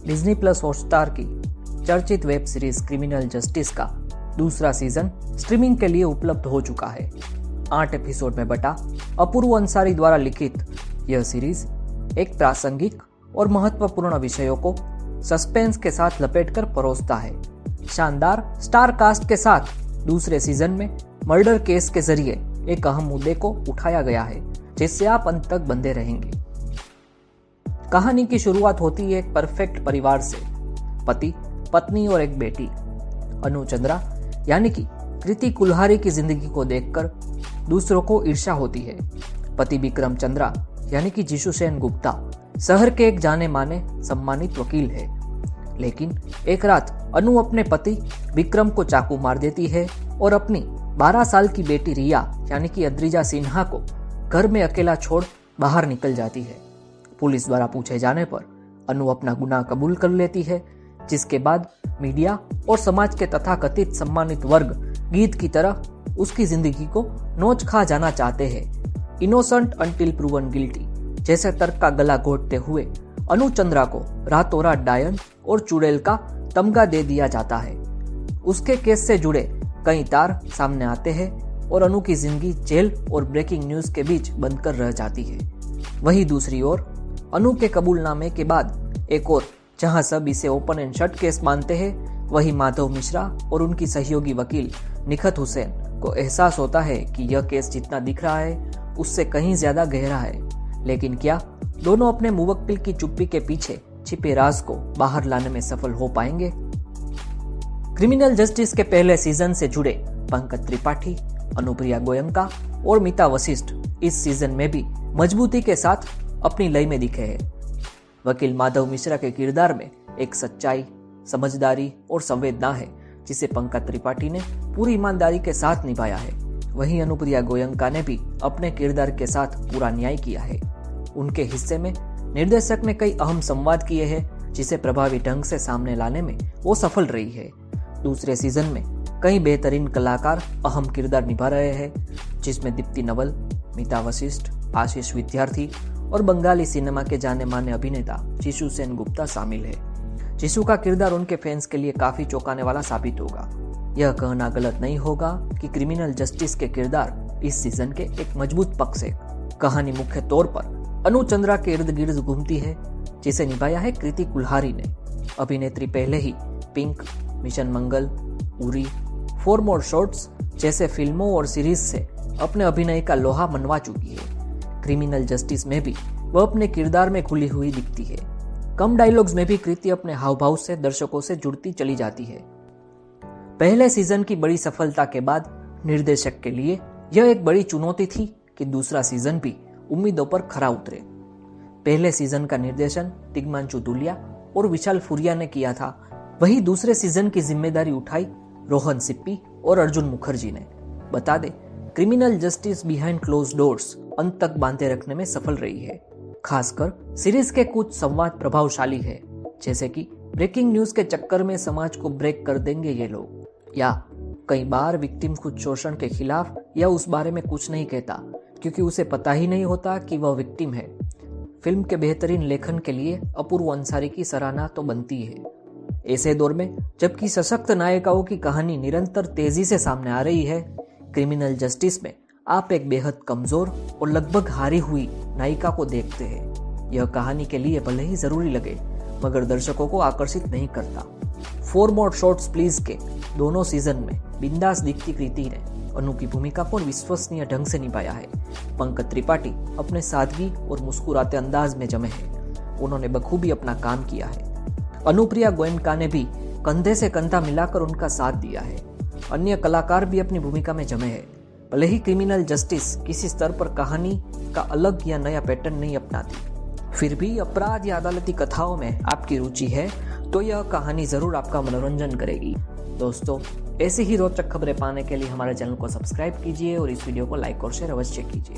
Disney plus Hotstar की चर्चित web series criminal justice का दूसरा सीजन स्ट्रीमिंग के लिए उपलब्ध हो चुका है। 8 एपिसोड में बटा अपूर्व अंसारी द्वारा लिखित यह सीरीज एक प्रासंगिक और महत्वपूर्ण विषयों को सस्पेंस के साथ लपेटकर परोसता है। शानदार स्टार कास्ट के साथ दूसरे सीजन में मर्डर केस के जरिए एक अहम मुद्दे को उठाया गया है, जिससे आप अंत तक बंधे रहेंगे। कहानी की शुरुआत होती है एक परफेक्ट परिवार से, पति, पत्नी और एक बेटी। अनु चंद्रा यानी कि कृति कुल्हारी की जिंदगी को देखकर दूसरों को ईर्ष्या होती है। पति विक्रम चंद्रा यानी कि जीशु सेन गुप्ता शहर के एक जाने माने सम्मानित वकील है, लेकिन एक रात अनु अपने पति विक्रम को चाकू मार देती है और अपनी 12 साल की बेटी रिया यानी कि अद्रिजा सिन्हा को घर में अकेला छोड़ बाहर निकल जाती है। पुलिस द्वारा पूछे जाने पर अनु अपना गुनाह कबूल कर लेती है, जिसके बाद मीडिया और समाज के तथाकथित सम्मानित वर्ग गीत की तरह उसकी जिंदगी को नोच खा जाना चाहते हैं। इनोसेंट अंटिल प्रूवन गिल्टी जैसे तर्क का गला घोटते हुए अनु चंद्रा को रातों रात डायन और चुड़ैल का तमगा दे दिया जाता है। उसके केस से जुड़े कई तार सामने आते हैं और अनु की जिंदगी जेल और ब्रेकिंग न्यूज के बीच बंद कर रह जाती है। वहीं दूसरी ओर अनु के कबूलनामे के बाद एक और जहां सब इसे ओपन एंड शट केस मानते हैं, वही माधव मिश्रा और उनकी सहयोगी वकील निखत हुसैन को एहसास होता है कि यह केस जितना दिख रहा है उससे कहीं ज्यादा गहरा है। लेकिन क्या दोनों अपने मुवक्किल की चुप्पी के पीछे छिपे राज को बाहर लाने में सफल हो पाएंगे? क्रिमिनल जस्टिस के पहले सीजन से जुड़े पंकज त्रिपाठी, अनुप्रिया गोयनका और मीता वशिष्ठ इस सीजन में भी मजबूती के साथ अपनी लय में दिखे हैं। वकील माधव मिश्रा के किरदार में एक सच्चाई, समझदारी और संवेदना है, जिसे पंकज त्रिपाठी ने पूरी ईमानदारी के साथ निभाया है। वहीं अनुप्रिया गोयनका ने भी अपने किरदार के साथ पूरा न्याय किया है। उनके हिस्से में निर्देशक ने कई अहम संवाद किए हैं, जिसे प्रभावी ढंग से सामने लाने में वो सफल रही है। दूसरे सीजन में कई बेहतरीन कलाकार अहम किरदार निभा रहे हैं, जिसमें दीप्ति नवल, मीता वशिष्ठ, आशीष विद्यार्थी और बंगाली सिनेमा के जाने माने अभिनेता जीशु सेन गुप्ता शामिल है। जीशु का किरदार उनके फैंस के लिए काफी चौंकाने वाला साबित होगा। यह कहना गलत नहीं होगा कि क्रिमिनल जस्टिस के किरदार इस सीजन के एक मजबूत पक्ष है। कहानी मुख्य तौर पर अनु चंद्रा के इर्द गिर्द घूमती है, जिसे निभाया है कृति कुल्हारी ने। अभिनेत्री पहले ही पिंक, मिशन मंगल, उरी, 4 मोर शॉट्स जैसे फिल्मों और सीरीज से अपने अभिनय का लोहा मनवा चुकी है। क्रिमिनल जस्टिस में भी वह अपने किरदार में खुली हुई दिखती है। कम डायलॉग्स में भी कृति अपने हाव भाव से दर्शकों से जुड़ती चली जाती है। पहले सीजन की बड़ी सफलता के बाद निर्देशक के लिए यह एक बड़ी चुनौती थी कि दूसरा सीजन भी उम्मीदों पर खरा उतरे। पहले सीजन का निर्देशन तिग्मांशु धूलिया और विशाल फुरिया ने किया था, वहीं दूसरे सीजन की जिम्मेदारी उठाई रोहन सिप्पी और अर्जुन मुखर्जी ने। बता दें, criminal justice behind close doors अंत तक बांधे रखने में सफल रही है। खासकर सीरीज के कुछ संवाद प्रभावशाली है, जैसे कि ब्रेकिंग न्यूज के चक्कर में समाज को ब्रेक कर देंगे ये लोग, या कई बार विक्टिम खुद शोषण के खिलाफ या उस बारे में कुछ नहीं कहता क्योंकि उसे पता ही नहीं होता कि वह विक्टिम है। फिल्म के बेहतरीन लेखन के लिए अपूर्व अंसारी की सराहना तो बनती है। ऐसे दौर में जबकि सशक्त नायिकाओं की कहानी निरंतर तेजी से सामने आ रही है, क्रिमिनल जस्टिस में आप एक बेहद कमजोर और लगभग हारी हुई नायिका को देखते हैं। यह कहानी के लिए भले ही जरूरी लगे, मगर दर्शकों को आकर्षित नहीं करता। 4 मोर शॉट्स प्लीज के दोनों सीजन में बिंदास दिखती कृति ने अनु की भूमिका को विश्वसनीय ढंग से निभाया है। पंकज त्रिपाठी अपने सादगी और मुस्कुराते अंदाज में जमे हैं। उन्होंने बखूबी अपना काम किया है। अनुप्रिया गोयनका ने भी कंधे से कंधा मिलाकर उनका साथ दिया है। अन्य कलाकार भी अपनी भूमिका में जमे हैं। भले ही क्रिमिनल जस्टिस किसी स्तर पर कहानी का अलग या नया पैटर्न नहीं अपनाती, फिर भी अपराध या अदालती कथाओं में आपकी रुचि है तो यह कहानी जरूर आपका मनोरंजन करेगी। दोस्तों, ऐसी ही रोचक खबरें पाने के लिए हमारे चैनल को सब्सक्राइब कीजिए और इस वीडियो को लाइक और शेयर अवश्य कीजिए।